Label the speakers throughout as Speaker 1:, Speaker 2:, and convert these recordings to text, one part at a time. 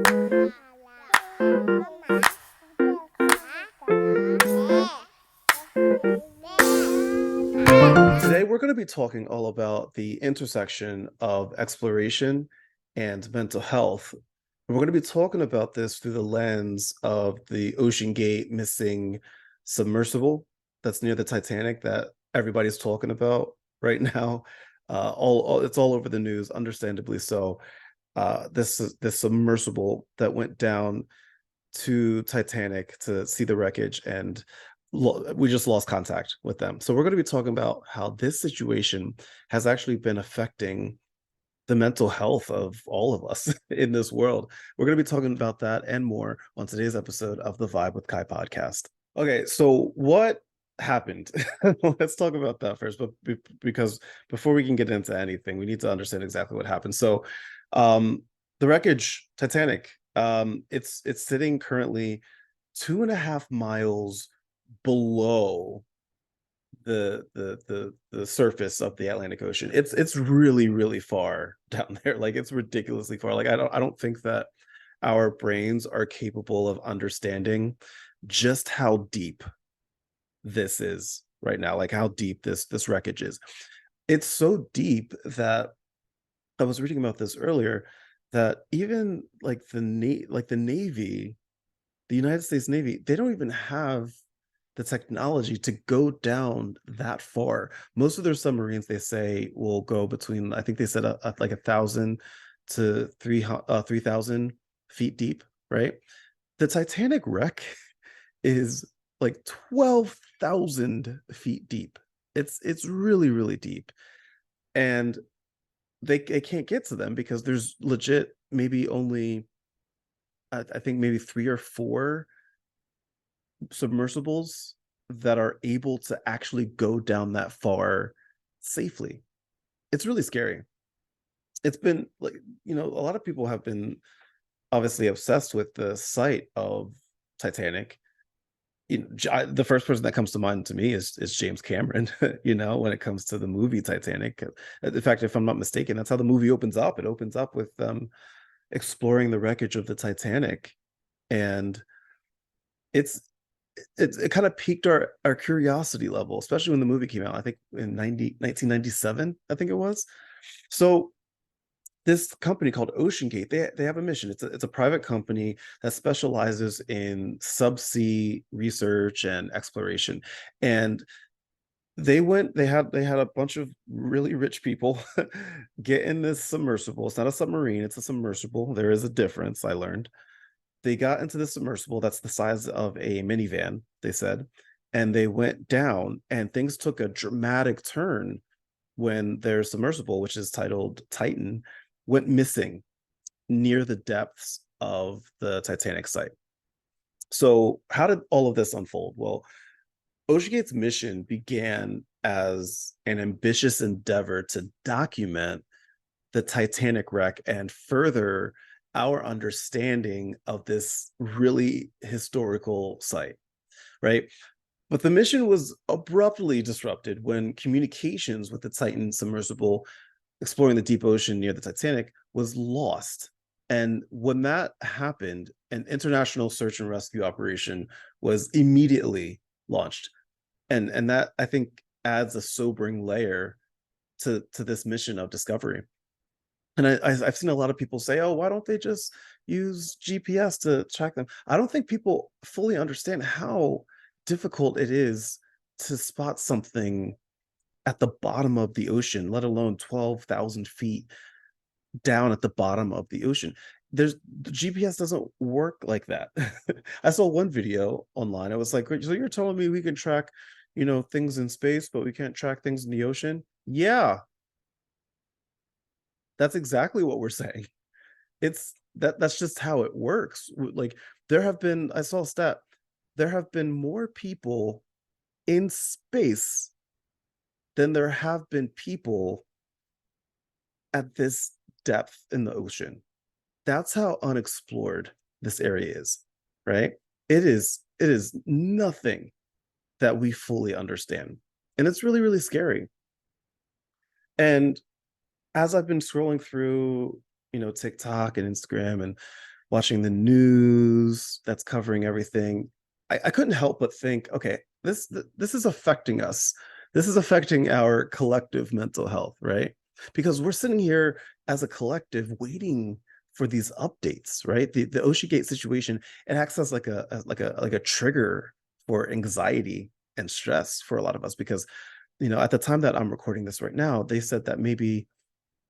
Speaker 1: Today, we're going to be talking all about the intersection of exploration and mental health. We're going to be talking about this through the lens of the OceanGate missing submersible that's near the Titanic that everybody's talking about right now. It's all over the news, understandably so. This submersible that went down to Titanic to see the wreckage, and we just lost contact with them. So we're going to be talking about how this situation has actually been affecting the mental health of all of us in this world. We're going to be talking about that and more on today's episode of the Vibe with Kai podcast. Okay, so what happened? Let's talk about that first, but because before we can get into anything, we need to understand exactly what happened. So, um, the wreckage, Titanic, it's sitting currently 2.5 miles below the surface of the Atlantic Ocean. It's really really far down there. Like it's ridiculously far. Like I don't think that our brains are capable of understanding just how deep this is right now, like how deep this wreckage is. It's so deep that I was reading about this earlier, that even like the Navy, the United States Navy, they don't even have the technology to go down that far. Most of their submarines, they say, will go between, I think they said like 1,000 to 3,000 feet deep, right? The Titanic wreck is like 12,000 feet deep. It's really really deep, and they can't get to them because there's legit maybe only I think maybe 3 or 4 submersibles that are able to actually go down that far safely. It's really scary. It's been like, a lot of people have been obviously obsessed with the site of Titanic. The first person that comes to mind to me is James Cameron, when it comes to the movie Titanic. In fact, if I'm not mistaken, that's how the movie opens up. It opens up with them exploring the wreckage of the Titanic, and it's it kind of piqued our curiosity level, especially when the movie came out. I think in 1997, I think it was. So this company called OceanGate, they have a mission. It's a private company that specializes in subsea research and exploration. And they had a bunch of really rich people get in this submersible. It's not a submarine, it's a submersible. There is a difference, I learned. They got into the submersible that's the size of a minivan, they said, and they went down, and things took a dramatic turn when their submersible, which is titled Titan, went missing near the depths of the Titanic site. So, how did all of this unfold? Well, OceanGate's mission began as an ambitious endeavor to document the Titanic wreck and further our understanding of this really historical site, right? But the mission was abruptly disrupted when communications with the Titan submersible exploring the deep ocean near the Titanic was lost. And when that happened, an international search and rescue operation was immediately launched. And that, I think, adds a sobering layer to this mission of discovery. And I've seen a lot of people say, "Oh, why don't they just use GPS to track them?" I don't think people fully understand how difficult it is to spot something at the bottom of the ocean, let alone 12,000 feet down at the bottom of the ocean. The GPS doesn't work like that. I saw one video online. I was like, "So you're telling me we can track, things in space, but we can't track things in the ocean?" Yeah, that's exactly what we're saying. That's just how it works. Like I saw a stat, there have been more people in space than there have been people at this depth in the ocean. That's how unexplored this area is, right? It is nothing that we fully understand. And it's really, really scary. And as I've been scrolling through, TikTok and Instagram, and watching the news that's covering everything, I couldn't help but think, okay, this is affecting us. This is affecting our collective mental health, right? Because we're sitting here as a collective waiting for these updates, right? The OceanGate situation, it acts as like a trigger for anxiety and stress for a lot of us because at the time that I'm recording this right now, they said that maybe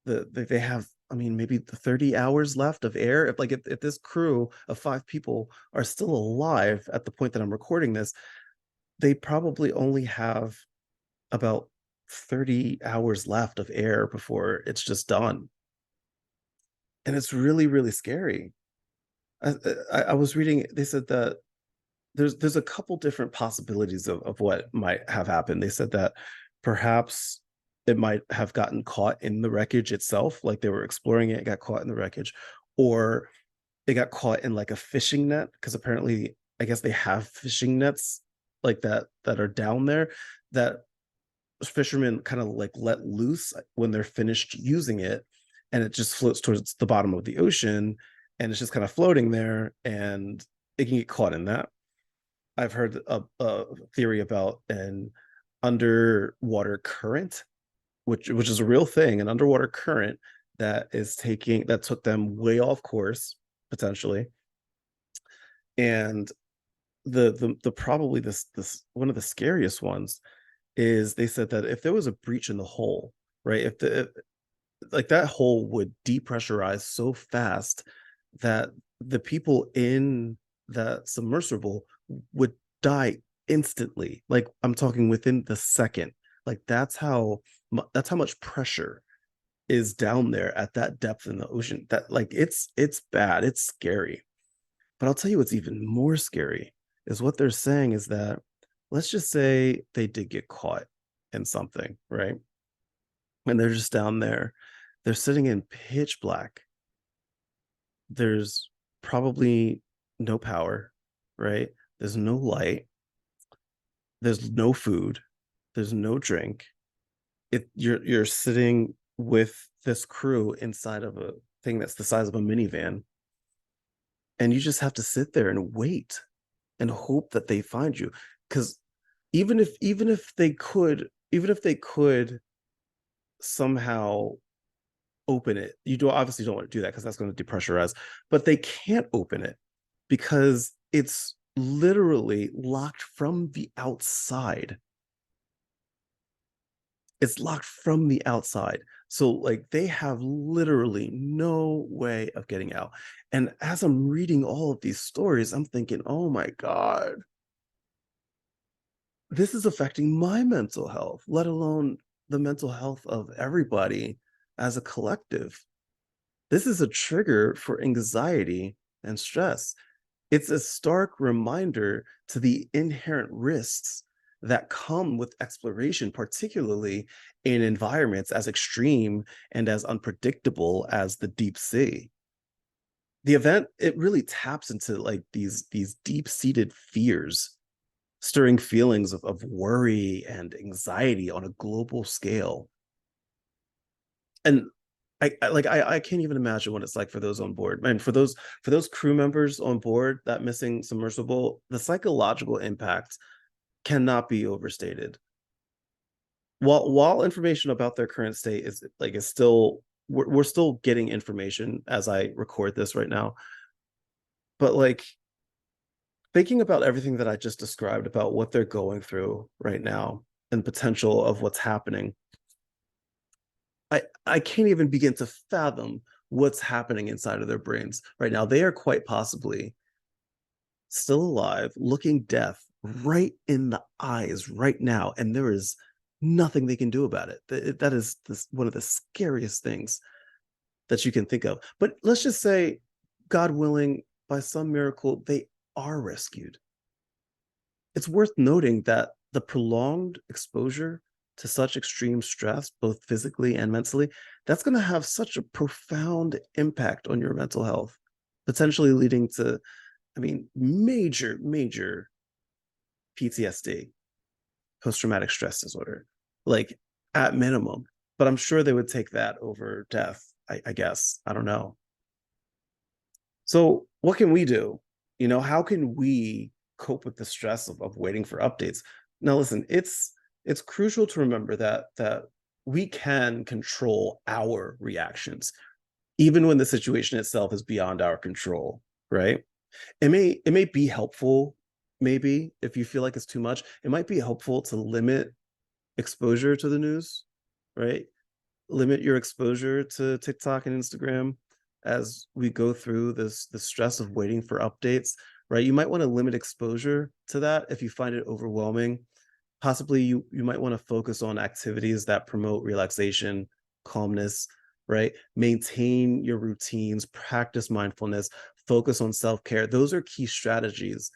Speaker 1: they have, I mean, maybe 30 hours left of air. If this crew of 5 people are still alive at the point that I'm recording this, they probably only have about 30 hours left of air before it's just done. And it's really, really scary. I was reading, they said that there's a couple different possibilities of what might have happened. They said that perhaps it might have gotten caught in the wreckage itself, like they were exploring it, got caught in the wreckage, or it got caught in like a fishing net, because apparently I guess they have fishing nets like that are down there that fishermen kind of like let loose when they're finished using it, and it just floats towards the bottom of the ocean, and it's just kind of floating there, and it can get caught in that. I've heard a theory about an underwater current, which is a real thing, an underwater current that took them way off course potentially. And the probably this one of the scariest ones is they said that if there was a breach in the hull, right? Like that hole would depressurize so fast that the people in that submersible would die instantly. Like I'm talking within the second. Like that's how much pressure is down there at that depth in the ocean. That like it's bad. It's scary. But I'll tell you what's even more scary is what they're saying is that let's just say they did get caught in something, right? And they're just down there. They're sitting in pitch black. There's probably no power, right? There's no light. There's no food. There's no drink. You're sitting with this crew inside of a thing that's the size of a minivan, and you just have to sit there and wait and hope that they find you. Because even if they could somehow open it. Obviously don't want to do that because that's going to depressurize, but they can't open it because it's literally locked from the outside. It's locked from the outside. So like they have literally no way of getting out. And as I'm reading all of these stories, I'm thinking, oh my God, this is affecting my mental health, let alone the mental health of everybody as a collective. This is a trigger for anxiety and stress. It's a stark reminder to the inherent risks that come with exploration, particularly in environments as extreme and as unpredictable as the deep sea. The event, it really taps into like these deep-seated fears, stirring feelings of worry and anxiety on a global scale. And I can't even imagine what it's like for those on board. And for those crew members on board that missing submersible, the psychological impact cannot be overstated. While information about their current state is still we're still getting information as I record this right now. But like thinking about everything that I just described about what they're going through right now and potential of what's happening, I can't even begin to fathom what's happening inside of their brains right now. They are quite possibly still alive, looking death right in the eyes right now, and there is nothing they can do about it. That is one of the scariest things that you can think of. But let's just say, God willing, by some miracle, they are rescued. It's worth noting that the prolonged exposure to such extreme stress, both physically and mentally, that's going to have such a profound impact on your mental health, potentially leading to, I mean, major PTSD, post traumatic stress disorder, like at minimum. But I'm sure they would take that over death, I guess. I don't know. So what can we do? How can we cope with the stress of waiting for updates? Now, listen, it's crucial to remember that we can control our reactions, even when the situation itself is beyond our control, right? It may be helpful, maybe if you feel like it's too much, it might be helpful to limit exposure to the news, right? Limit your exposure to TikTok and Instagram as we go through the stress of waiting for updates, right? You might want to limit exposure to that if you find it overwhelming. Possibly you might want to focus on activities that promote relaxation, calmness, right? Maintain your routines, practice mindfulness, focus on self-care. Those are key strategies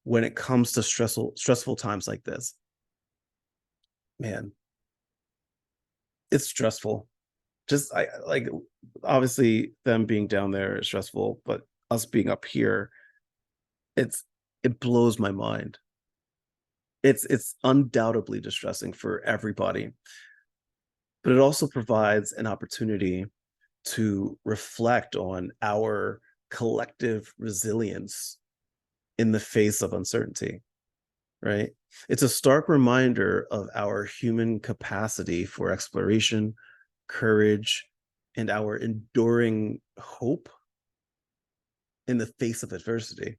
Speaker 1: when it comes to stressful times like this. Man, it's stressful. Just I like obviously them being down there is stressful, but us being up here, it's it blows my mind. It's undoubtedly distressing for everybody, but it also provides an opportunity to reflect on our collective resilience in the face of uncertainty, right? It's a stark reminder of our human capacity for exploration, courage, and our enduring hope in the face of adversity.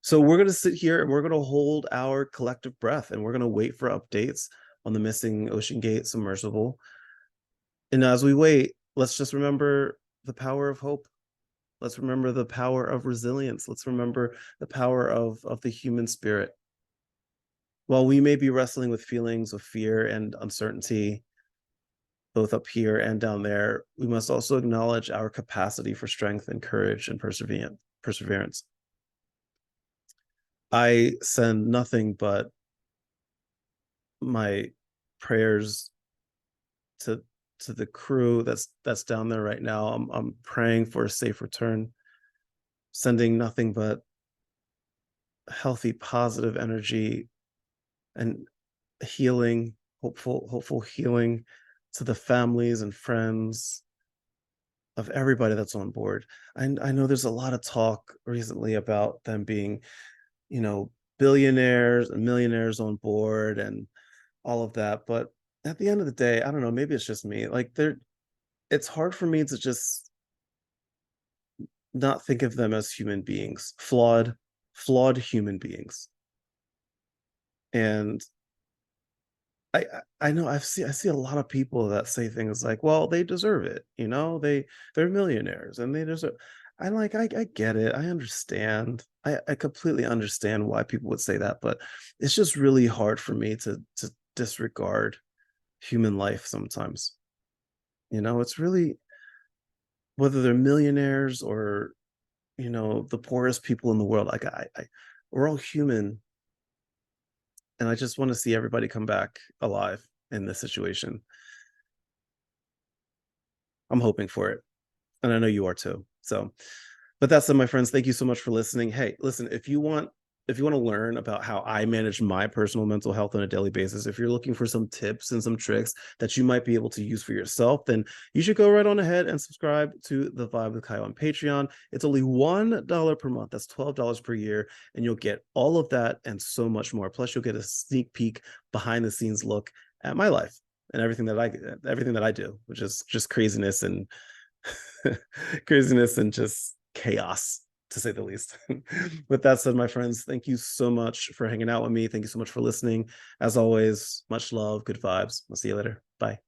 Speaker 1: So we're going to sit here and we're going to hold our collective breath and we're going to wait for updates on the missing OceanGate submersible. And as we wait, let's just remember the power of hope. Let's remember the power of resilience. Let's remember the power of the human spirit. While we may be wrestling with feelings of fear and uncertainty, both up here and down there, we must also acknowledge our capacity for strength and courage and perseverance. I send nothing but my prayers to to the crew that's down there right now. I'm praying for a safe return, sending nothing but healthy, positive energy and healing, hopeful healing to the families and friends of everybody that's on board. I know there's a lot of talk recently about them being, you know, billionaires and millionaires on board and all of that. But at the end of the day, I don't know, maybe it's just me. Like it's hard for me to just not think of them as human beings, flawed human beings. And I know I see a lot of people that say things like, "Well, they deserve it, they're millionaires and they deserve." I'm like, I get it, I understand, I completely understand why people would say that, but it's just really hard for me to disregard human life sometimes. It's really whether they're millionaires or the poorest people in the world. Like we're all human, and I just want to see everybody come back alive in this situation. I'm hoping for it. And I know you are too. So, but that's it, my friends. Thank you so much for listening. Hey, listen, if you want to learn about how I manage my personal mental health on a daily basis, if you're looking for some tips and some tricks that you might be able to use for yourself, then you should go right on ahead and subscribe to The Vibe with Kyle on Patreon. It's only $1 per month. That's $12 per year. And you'll get all of that and so much more. Plus, you'll get a sneak peek behind the scenes look at my life and everything that I do, which is just craziness and craziness and just chaos, to say the least. With that said, my friends, thank you so much for hanging out with me. Thank you so much for listening. As always, much love, good vibes. I'll see you later. Bye.